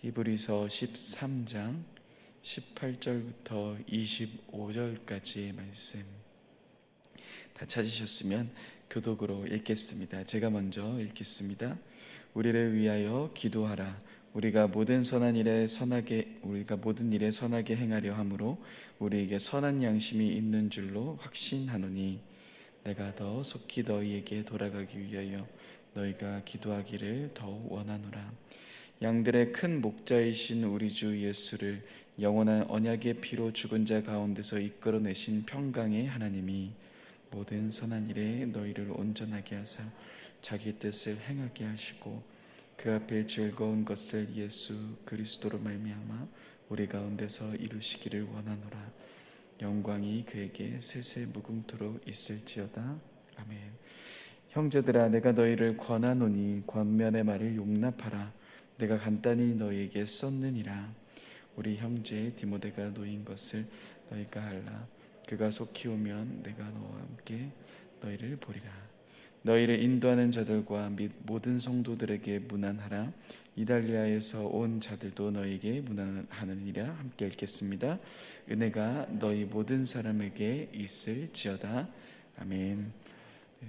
히브리서 13장 18절부터 25절까지의 말씀 다 찾으셨으면 교독으로 읽겠습니다. 제가 먼저 읽겠습니다. 우리를 위하여 기도하라. 우리가 모든 일에 선하게 행하려 함으로 우리에게 선한 양심이 있는 줄로 확신하노니 내가 더 속히 너희에게 돌아가기 위하여 너희가 기도하기를 더욱 원하노라. 양들의 큰 목자이신 우리 주 예수를 영원한 언약의 피로 죽은 자 가운데서 이끌어내신 평강의 하나님이 모든 선한 일에 너희를 온전하게 하사 자기 뜻을 행하게 하시고 그 앞에 즐거운 것을 예수 그리스도로 말미암아 우리 가운데서 이루시기를 원하노라. 영광이 그에게 세세 무궁토록 있을지어다. 아멘. 형제들아, 내가 너희를 권하노니 권면의 말을 용납하라. 내가 간단히 너희에게 썼느니라. 우리 형제 디모데가 놓인 것을 너희가 알라. 그가 속히 오면 내가 너와 함께 너희를 보리라. 너희를 인도하는 자들과 및 모든 성도들에게 문안하라. 이달리아에서 온 자들도 너희에게 문안하느니라. 함께 읽겠습니다. 은혜가 너희 모든 사람에게 있을지어다. 아멘.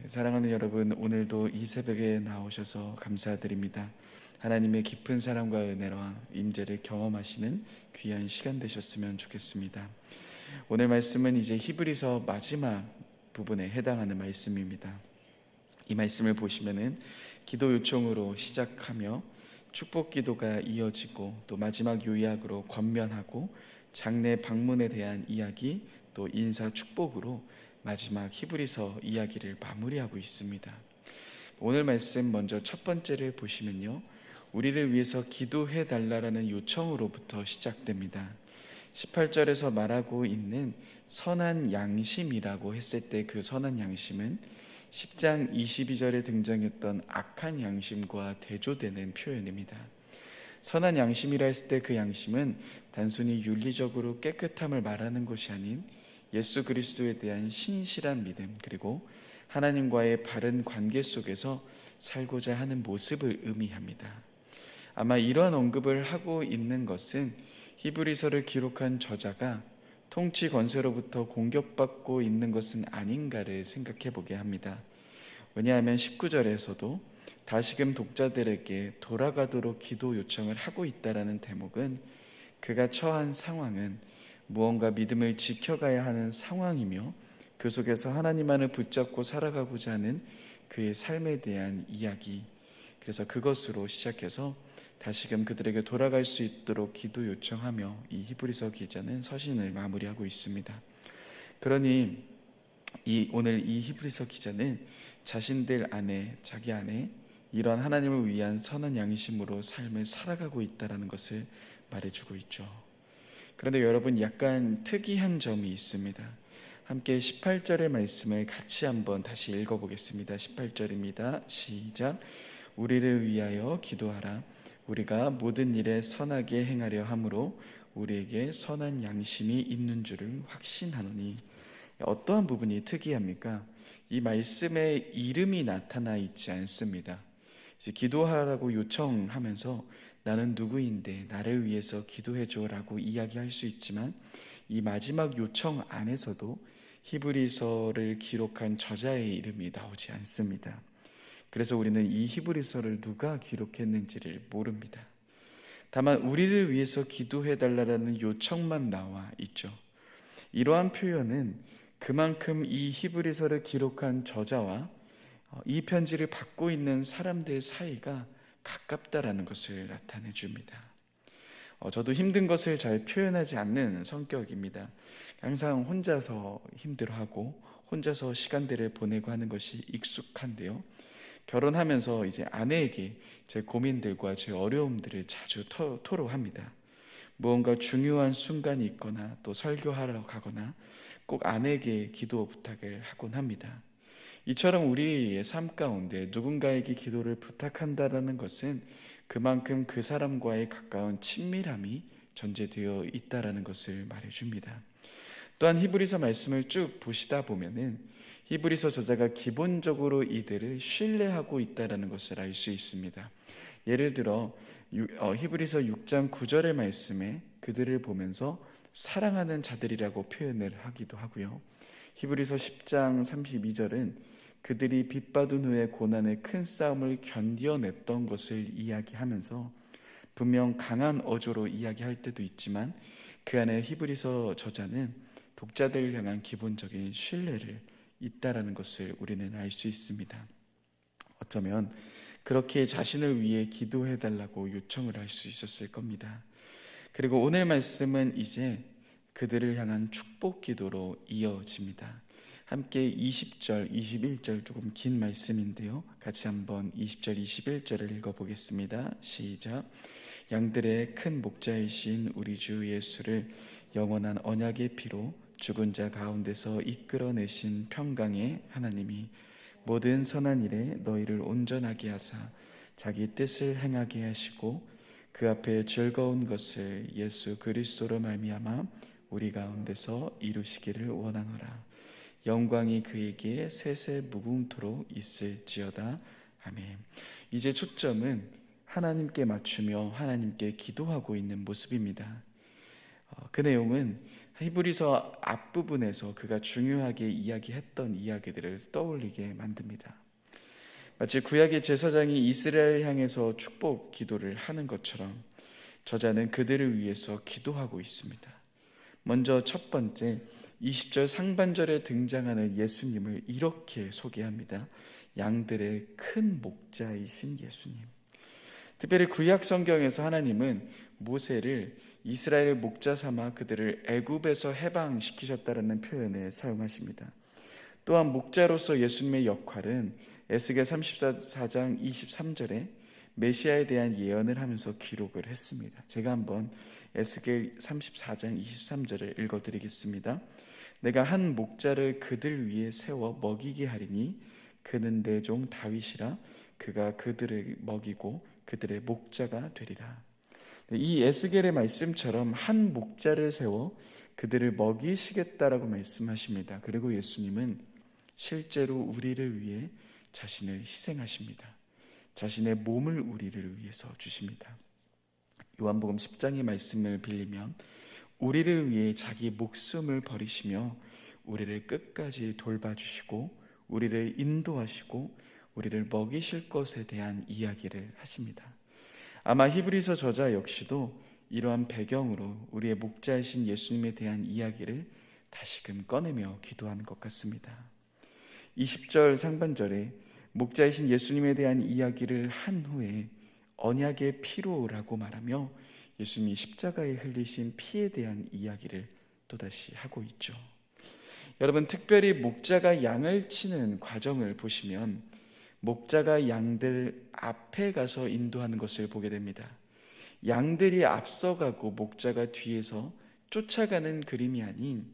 사랑하는 여러분, 오늘도 이 새벽에 나오셔서 감사드립니다. 하나님의 깊은 사랑과 은혜와 임재를 경험하시는 귀한 시간 되셨으면 좋겠습니다. 오늘 말씀은 이제 히브리서 마지막 부분에 해당하는 말씀입니다. 이 말씀을 보시면은 기도 요청으로 시작하며 축복 기도가 이어지고 또 마지막 요약으로 권면하고 장례 방문에 대한 이야기 또 인사 축복으로 마지막 히브리서 이야기를 마무리하고 있습니다. 오늘 말씀 먼저 첫 번째를 보시면요, 우리를 위해서 기도해 달라라는 요청으로부터 시작됩니다. 18절에서 말하고 있는 선한 양심이라고 했을 때 그 선한 양심은 10장 22절에 등장했던 악한 양심과 대조되는 표현입니다. 선한 양심이라 했을 때 그 양심은 단순히 윤리적으로 깨끗함을 말하는 것이 아닌 예수 그리스도에 대한 신실한 믿음, 그리고 하나님과의 바른 관계 속에서 살고자 하는 모습을 의미합니다. 아마 이러한 언급을 하고 있는 것은 히브리서를 기록한 저자가 통치 권세로부터 공격받고 있는 것은 아닌가를 생각해 보게 합니다. 왜냐하면 19절에서도 다시금 독자들에게 돌아가도록 기도 요청을 하고 있다라는 대목은 그가 처한 상황은 무언가 믿음을 지켜가야 하는 상황이며 그 속에서 하나님만을 붙잡고 살아가고자 하는 그의 삶에 대한 이야기, 그래서 그것으로 시작해서 다시금 그들에게 돌아갈 수 있도록 기도 요청하며 이 히브리서 기자는 서신을 마무리하고 있습니다. 그러니 오늘 이 히브리서 기자는 자신들 안에, 자기 안에 이런 하나님을 위한 선한 양심으로 삶을 살아가고 있다는 것을 말해주고 있죠. 그런데 여러분, 약간 특이한 점이 있습니다. 함께 18절의 말씀을 같이 한번 다시 읽어보겠습니다. 18절입니다. 시작. 우리를 위하여 기도하라. 우리가 모든 일에 선하게 행하려 함으로 우리에게 선한 양심이 있는 줄을 확신하노니. 어떠한 부분이 특이합니까? 이 말씀에 이름이 나타나 있지 않습니다. 이제 기도하라고 요청하면서 나는 누구인데 나를 위해서 기도해줘 라고 이야기할 수 있지만 이 마지막 요청 안에서도 히브리서를 기록한 저자의 이름이 나오지 않습니다. 그래서 우리는 이 히브리서를 누가 기록했는지를 모릅니다. 다만 우리를 위해서 기도해달라는 요청만 나와 있죠. 이러한 표현은 그만큼 이 히브리서를 기록한 저자와 이 편지를 받고 있는 사람들 사이가 가깝다라는 것을 나타내 줍니다. 저도 힘든 것을 잘 표현하지 않는 성격입니다. 항상 혼자서 힘들어하고 혼자서 시간들을 보내고 하는 것이 익숙한데요, 결혼하면서 이제 아내에게 제 고민들과 제 어려움들을 자주 토로합니다. 무언가 중요한 순간이 있거나 또 설교하러 가거나 꼭 아내에게 기도 부탁을 하곤 합니다. 이처럼 우리의 삶 가운데 누군가에게 기도를 부탁한다는 것은 그만큼 그 사람과의 가까운 친밀함이 전제되어 있다는 것을 말해줍니다. 또한 히브리서 말씀을 쭉 보시다 보면은 히브리서 저자가 기본적으로 이들을 신뢰하고 있다는 것을 알 수 있습니다. 예를 들어 히브리서 6장 9절의 말씀에 그들을 보면서 사랑하는 자들이라고 표현을 하기도 하고요. 히브리서 10장 32절은 그들이 빚받은 후에 고난의 큰 싸움을 견뎌냈던 것을 이야기하면서 분명 강한 어조로 이야기할 때도 있지만 그 안에 히브리서 저자는 독자들을 향한 기본적인 신뢰를 있다라는 것을 우리는 알 수 있습니다. 어쩌면 그렇게 자신을 위해 기도해달라고 요청을 할 수 있었을 겁니다. 그리고 오늘 말씀은 이제 그들을 향한 축복 기도로 이어집니다. 함께 20절, 21절 조금 긴 말씀인데요. 같이 한번 20절, 21절을 읽어보겠습니다. 시작. 양들의 큰 목자이신 우리 주 예수를 영원한 언약의 피로 죽은 자 가운데서 이끌어내신 평강의 하나님이 모든 선한 일에 너희를 온전하게 하사 자기 뜻을 행하게 하시고 그 앞에 즐거운 것을 예수 그리스도로 말미암아 우리 가운데서 이루시기를 원하노라. 영광이 그에게 세세 무궁토록 있을지어다. 아멘. 이제 초점은 하나님께 맞추며 하나님께 기도하고 있는 모습입니다. 그 내용은 히브리서 앞부분에서 그가 중요하게 이야기했던 이야기들을 떠올리게 만듭니다. 마치 구약의 제사장이 이스라엘 향해서 축복 기도를 하는 것처럼 저자는 그들을 위해서 기도하고 있습니다. 먼저 첫 번째 20절 상반절에 등장하는 예수님을 이렇게 소개합니다. 양들의 큰 목자이신 예수님. 특별히 구약 성경에서 하나님은 모세를 이스라엘의 목자 삼아 그들을 애굽에서 해방시키셨다라는 표현을 사용하십니다. 또한 목자로서 예수님의 역할은 에스겔 34장 23절에 메시아에 대한 예언을 하면서 기록을 했습니다. 제가 한번 에스겔 34장 23절을 읽어드리겠습니다. 내가 한 목자를 그들 위에 세워 먹이게 하리니 그는 내 종 다윗이라. 그가 그들을 먹이고 그들의 목자가 되리라. 이 에스겔의 말씀처럼 한 목자를 세워 그들을 먹이시겠다라고 말씀하십니다. 그리고 예수님은 실제로 우리를 위해 자신을 희생하십니다. 자신의 몸을 우리를 위해서 주십니다. 요한복음 10장의 말씀을 빌리면 우리를 위해 자기 목숨을 버리시며 우리를 끝까지 돌봐주시고 우리를 인도하시고 우리를 먹이실 것에 대한 이야기를 하십니다. 아마 히브리서 저자 역시도 이러한 배경으로 우리의 목자이신 예수님에 대한 이야기를 다시금 꺼내며 기도하는 것 같습니다. 20절 상반절에 목자이신 예수님에 대한 이야기를 한 후에 언약의 피로라고 말하며 예수님이 십자가에 흘리신 피에 대한 이야기를 또다시 하고 있죠. 여러분, 특별히 목자가 양을 치는 과정을 보시면 목자가 양들 앞에 가서 인도하는 것을 보게 됩니다. 양들이 앞서가고 목자가 뒤에서 쫓아가는 그림이 아닌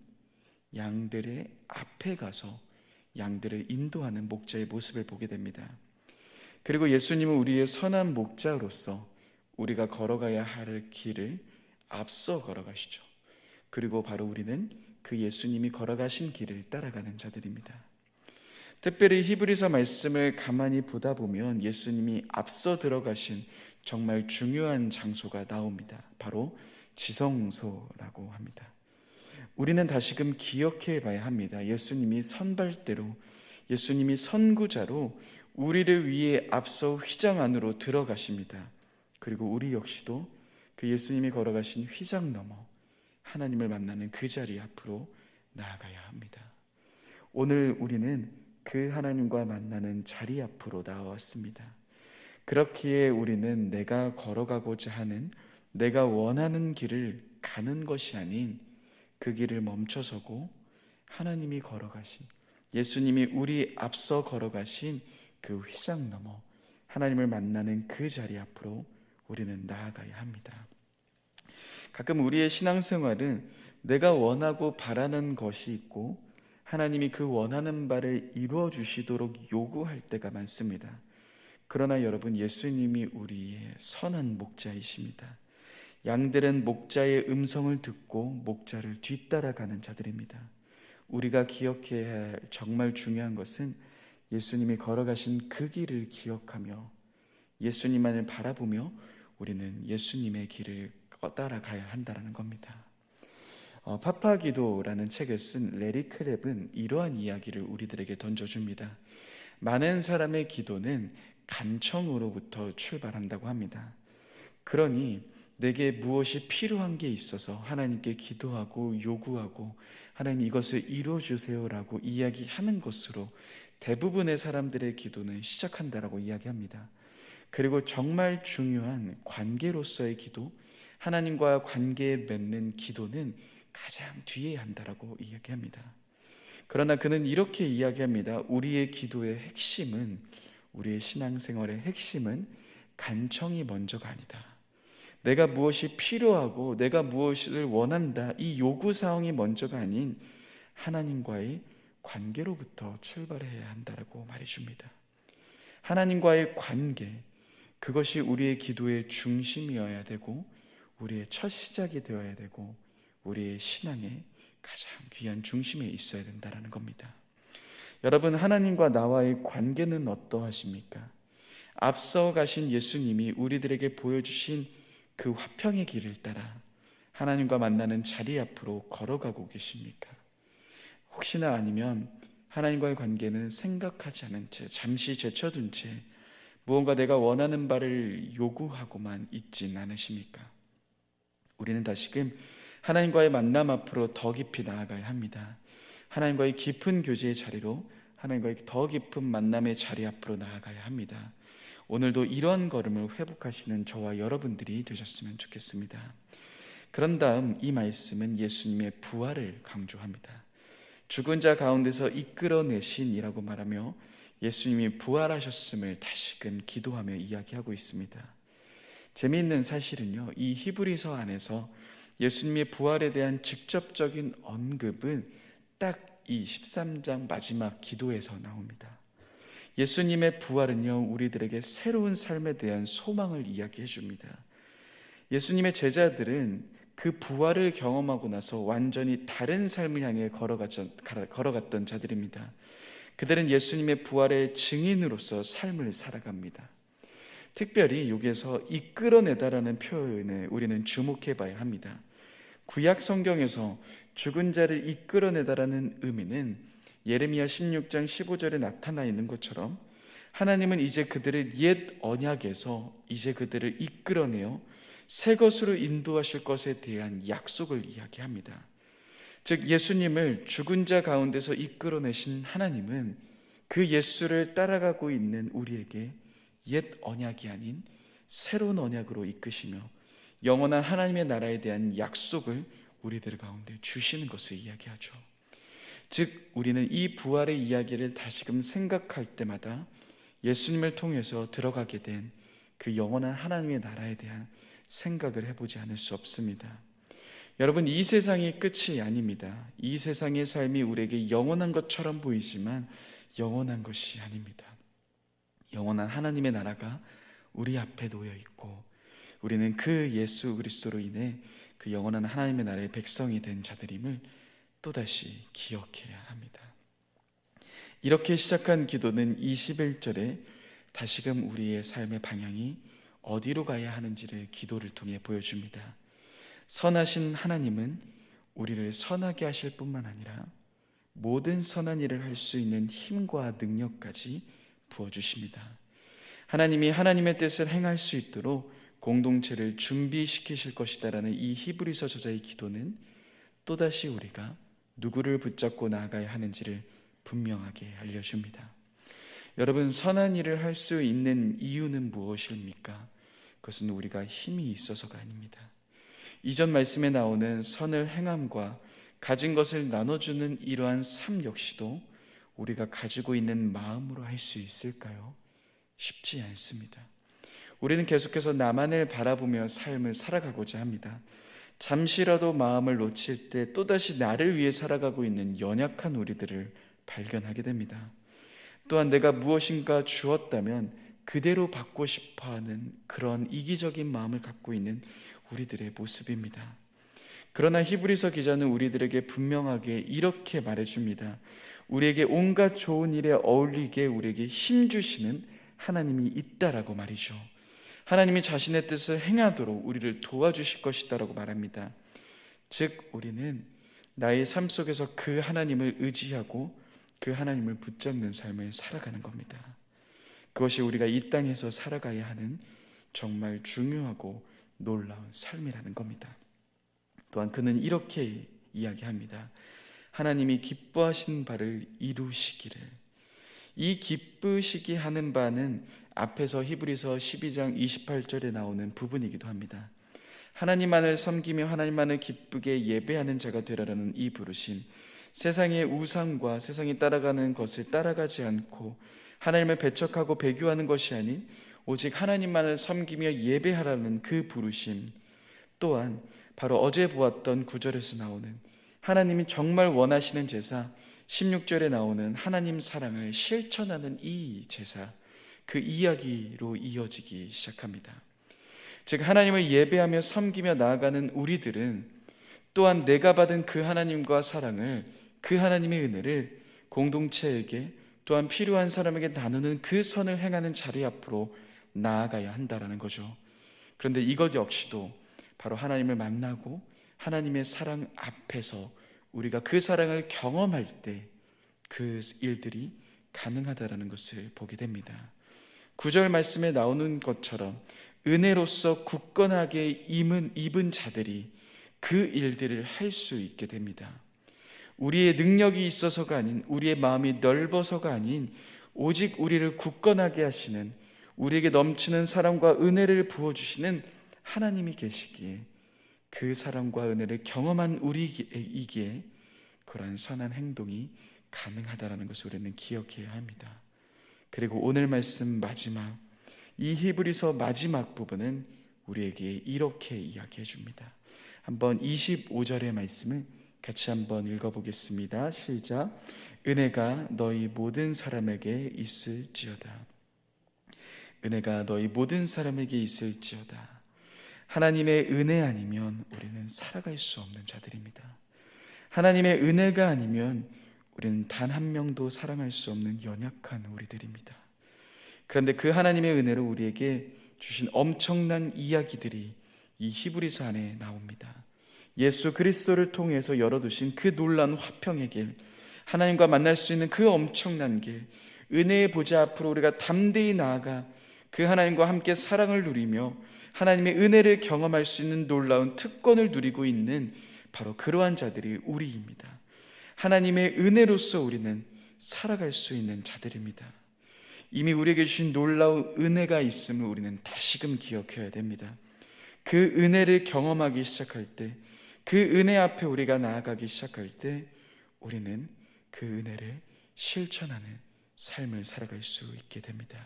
양들의 앞에 가서 양들을 인도하는 목자의 모습을 보게 됩니다. 그리고 예수님은 우리의 선한 목자로서 우리가 걸어가야 할 길을 앞서 걸어가시죠. 그리고 바로 우리는 그 예수님이 걸어가신 길을 따라가는 자들입니다. 특별히 히브리서 말씀을 가만히 보다 보면 예수님이 앞서 들어가신 정말 중요한 장소가 나옵니다. 바로 지성소라고 합니다. 우리는 다시금 기억해 봐야 합니다. 예수님이 선발대로, 예수님이 선구자로 우리를 위해 앞서 휘장 안으로 들어가십니다. 그리고 우리 역시도 그 예수님이 걸어가신 휘장 넘어 하나님을 만나는 그 자리 앞으로 나아가야 합니다. 오늘 우리는 그 하나님과 만나는 자리 앞으로 나왔습니다. 그렇기에 우리는 내가 걸어가고자 하는, 내가 원하는 길을 가는 것이 아닌 그 길을 멈춰서고 하나님이 걸어가신, 예수님이 우리 앞서 걸어가신 그 휘장 넘어 하나님을 만나는 그 자리 앞으로 우리는 나아가야 합니다. 가끔 우리의 신앙생활은 내가 원하고 바라는 것이 있고 하나님이 그 원하는 바를 이루어 주시도록 요구할 때가 많습니다. 그러나 여러분, 예수님이 우리의 선한 목자이십니다. 양들은 목자의 음성을 듣고 목자를 뒤따라가는 자들입니다. 우리가 기억해야 할 정말 중요한 것은 예수님이 걸어가신 그 길을 기억하며 예수님만을 바라보며 우리는 예수님의 길을 따라가야 한다는 겁니다. 파파기도라는 책을 쓴 레리 크랩은 이러한 이야기를 우리들에게 던져줍니다. 많은 사람의 기도는 간청으로부터 출발한다고 합니다. 그러니 내게 무엇이 필요한 게 있어서 하나님께 기도하고 요구하고 하나님 이것을 이루어주세요라고 이야기하는 것으로 대부분의 사람들의 기도는 시작한다라고 이야기합니다. 그리고 정말 중요한 관계로서의 기도, 하나님과 관계에 맺는 기도는 가장 뒤에 한다라고 이야기합니다. 그러나 그는 이렇게 이야기합니다. 우리의 기도의 핵심은, 우리의 신앙생활의 핵심은 간청이 먼저가 아니다. 내가 무엇이 필요하고 내가 무엇을 원한다, 이 요구사항이 먼저가 아닌 하나님과의 관계로부터 출발해야 한다라고 말해줍니다. 하나님과의 관계, 그것이 우리의 기도의 중심이어야 되고 우리의 첫 시작이 되어야 되고 우리의 신앙의 가장 귀한 중심에 있어야 된다는 겁니다. 여러분, 하나님과 나와의 관계는 어떠하십니까? 앞서 가신 예수님이 우리들에게 보여주신 그 화평의 길을 따라 하나님과 만나는 자리 앞으로 걸어가고 계십니까? 혹시나 아니면 하나님과의 관계는 생각하지 않은 채, 잠시 제쳐둔 채 무언가 내가 원하는 바를 요구하고만 있진 않으십니까? 우리는 다시금 하나님과의 만남 앞으로 더 깊이 나아가야 합니다. 하나님과의 깊은 교제의 자리로, 하나님과의 더 깊은 만남의 자리 앞으로 나아가야 합니다. 오늘도 이런 걸음을 회복하시는 저와 여러분들이 되셨으면 좋겠습니다. 그런 다음 이 말씀은 예수님의 부활을 강조합니다. 죽은 자 가운데서 이끌어내신이라고 말하며 예수님이 부활하셨음을 다시금 기도하며 이야기하고 있습니다. 재미있는 사실은요, 이 히브리서 안에서 예수님의 부활에 대한 직접적인 언급은 딱 이 13장 마지막 기도에서 나옵니다. 예수님의 부활은요, 우리들에게 새로운 삶에 대한 소망을 이야기해 줍니다. 예수님의 제자들은 그 부활을 경험하고 나서 완전히 다른 삶을 향해 걸어갔던 자들입니다. 그들은 예수님의 부활의 증인으로서 삶을 살아갑니다. 특별히 여기에서 이끌어내다라는 표현에 우리는 주목해 봐야 합니다. 구약 성경에서 죽은 자를 이끌어내다라는 의미는 예레미야 16장 15절에 나타나 있는 것처럼 하나님은 이제 그들을 옛 언약에서 이제 그들을 이끌어내어 새 것으로 인도하실 것에 대한 약속을 이야기합니다. 즉 예수님을 죽은 자 가운데서 이끌어내신 하나님은 그 예수를 따라가고 있는 우리에게 옛 언약이 아닌 새로운 언약으로 이끄시며 영원한 하나님의 나라에 대한 약속을 우리들 가운데 주시는 것을 이야기하죠. 즉 우리는 이 부활의 이야기를 다시금 생각할 때마다 예수님을 통해서 들어가게 된 그 영원한 하나님의 나라에 대한 생각을 해보지 않을 수 없습니다. 여러분, 이 세상이 끝이 아닙니다. 이 세상의 삶이 우리에게 영원한 것처럼 보이지만 영원한 것이 아닙니다. 영원한 하나님의 나라가 우리 앞에 놓여 있고 우리는 그 예수 그리스도로 인해 그 영원한 하나님의 나라의 백성이 된 자들임을 또다시 기억해야 합니다. 이렇게 시작한 기도는 21절에 다시금 우리의 삶의 방향이 어디로 가야 하는지를 기도를 통해 보여줍니다. 선하신 하나님은 우리를 선하게 하실 뿐만 아니라 모든 선한 일을 할 수 있는 힘과 능력까지 부어주십니다. 하나님이 하나님의 뜻을 행할 수 있도록 공동체를 준비시키실 것이다라는 이 히브리서 저자의 기도는 또다시 우리가 누구를 붙잡고 나아가야 하는지를 분명하게 알려줍니다. 여러분, 선한 일을 할 수 있는 이유는 무엇입니까? 그것은 우리가 힘이 있어서가 아닙니다. 이전 말씀에 나오는 선을 행함과 가진 것을 나눠주는 이러한 삶 역시도 우리가 가지고 있는 마음으로 할 수 있을까요? 쉽지 않습니다. 우리는 계속해서 나만을 바라보며 삶을 살아가고자 합니다. 잠시라도 마음을 놓칠 때 또다시 나를 위해 살아가고 있는 연약한 우리들을 발견하게 됩니다. 또한 내가 무엇인가 주었다면 그대로 받고 싶어하는 그런 이기적인 마음을 갖고 있는 우리들의 모습입니다. 그러나 히브리서 기자는 우리들에게 분명하게 이렇게 말해줍니다. 우리에게 온갖 좋은 일에 어울리게 우리에게 힘주시는 하나님이 있다라고 말이죠. 하나님이 자신의 뜻을 행하도록 우리를 도와주실 것이다라고 말합니다. 즉 우리는 나의 삶 속에서 그 하나님을 의지하고 그 하나님을 붙잡는 삶을 살아가는 겁니다. 그것이 우리가 이 땅에서 살아가야 하는 정말 중요하고 놀라운 삶이라는 겁니다. 또한 그는 이렇게 이야기합니다. 하나님이 기뻐하신 바를 이루시기를. 이 기쁘시기 하는 바는 앞에서 히브리서 12장 28절에 나오는 부분이기도 합니다. 하나님만을 섬기며 하나님만을 기쁘게 예배하는 자가 되라라는 이 부르심, 세상의 우상과 세상이 따라가는 것을 따라가지 않고 하나님을 배척하고 배교하는 것이 아닌 오직 하나님만을 섬기며 예배하라는 그 부르심, 또한 바로 어제 보았던 9절에서 나오는 하나님이 정말 원하시는 제사, 16절에 나오는 하나님 사랑을 실천하는 이 제사, 그 이야기로 이어지기 시작합니다. 즉 하나님을 예배하며 섬기며 나아가는 우리들은 또한 내가 받은 그 하나님과 사랑을, 그 하나님의 은혜를 공동체에게 또한 필요한 사람에게 나누는 그 선을 행하는 자리 앞으로 나아가야 한다라는 거죠. 그런데 이것 역시도 바로 하나님을 만나고 하나님의 사랑 앞에서 우리가 그 사랑을 경험할 때 그 일들이 가능하다라는 것을 보게 됩니다. 9절 말씀에 나오는 것처럼 은혜로서 굳건하게 입은 자들이 그 일들을 할 수 있게 됩니다. 우리의 능력이 있어서가 아닌, 우리의 마음이 넓어서가 아닌, 오직 우리를 굳건하게 하시는, 우리에게 넘치는 사랑과 은혜를 부어주시는 하나님이 계시기에 그 사랑과 은혜를 경험한 우리이기에 그러한 선한 행동이 가능하다는 것을 우리는 기억해야 합니다. 그리고 오늘 말씀 마지막, 이 히브리서 마지막 부분은 우리에게 이렇게 이야기해 줍니다. 한번 25절의 말씀을 같이 한번 읽어보겠습니다. 시작. 은혜가 너희 모든 사람에게 있을지어다. 은혜가 너희 모든 사람에게 있을지어다. 하나님의 은혜 아니면 우리는 살아갈 수 없는 자들입니다. 하나님의 은혜가 아니면 우리는 단 한 명도 사랑할 수 없는 연약한 우리들입니다. 그런데 그 하나님의 은혜로 우리에게 주신 엄청난 이야기들이 이 히브리서 안에 나옵니다. 예수 그리스도를 통해서 열어두신 그 놀라운 화평의 길, 하나님과 만날 수 있는 그 엄청난 길, 은혜의 보좌 앞으로 우리가 담대히 나아가 그 하나님과 함께 사랑을 누리며 하나님의 은혜를 경험할 수 있는 놀라운 특권을 누리고 있는 바로 그러한 자들이 우리입니다. 하나님의 은혜로서 우리는 살아갈 수 있는 자들입니다. 이미 우리에게 주신 놀라운 은혜가 있음을 우리는 다시금 기억해야 됩니다. 그 은혜를 경험하기 시작할 때, 그 은혜 앞에 우리가 나아가기 시작할 때 우리는 그 은혜를 실천하는 삶을 살아갈 수 있게 됩니다.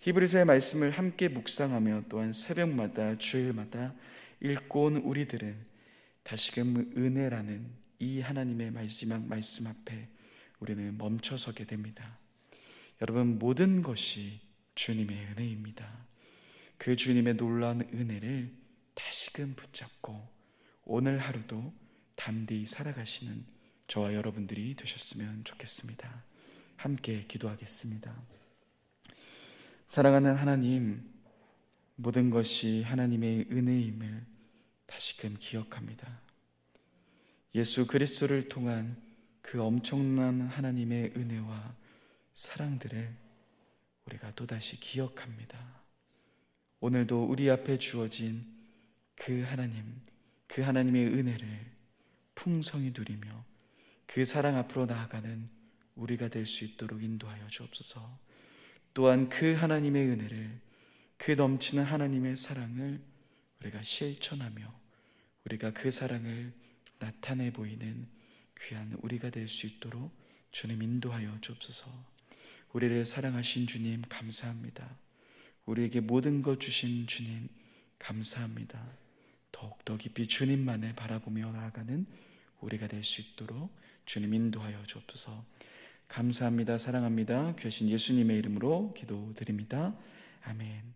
히브리서의 말씀을 함께 묵상하며 또한 새벽마다 주일마다 읽고 온 우리들은 다시금 은혜라는 이 하나님의 마지막 말씀 앞에 우리는 멈춰서게 됩니다. 여러분, 모든 것이 주님의 은혜입니다. 그 주님의 놀라운 은혜를 다시금 붙잡고 오늘 하루도 담대히 살아가시는 저와 여러분들이 되셨으면 좋겠습니다. 함께 기도하겠습니다. 사랑하는 하나님, 모든 것이 하나님의 은혜임을 다시금 기억합니다. 예수 그리스도를 통한 그 엄청난 하나님의 은혜와 사랑들을 우리가 또다시 기억합니다. 오늘도 우리 앞에 주어진 그 하나님, 그 하나님의 은혜를 풍성히 누리며 그 사랑 앞으로 나아가는 우리가 될 수 있도록 인도하여 주옵소서. 또한 그 하나님의 은혜를, 그 넘치는 하나님의 사랑을 우리가 실천하며 우리가 그 사랑을 나타내 보이는 귀한 우리가 될 수 있도록 주님 인도하여 주옵소서. 우리를 사랑하신 주님 감사합니다. 우리에게 모든 것 주신 주님 감사합니다. 더욱더 깊이 주님만을 바라보며 나아가는 우리가 될 수 있도록 주님 인도하여 주옵소서. 감사합니다. 사랑합니다. 귀하신 예수님의 이름으로 기도드립니다. 아멘.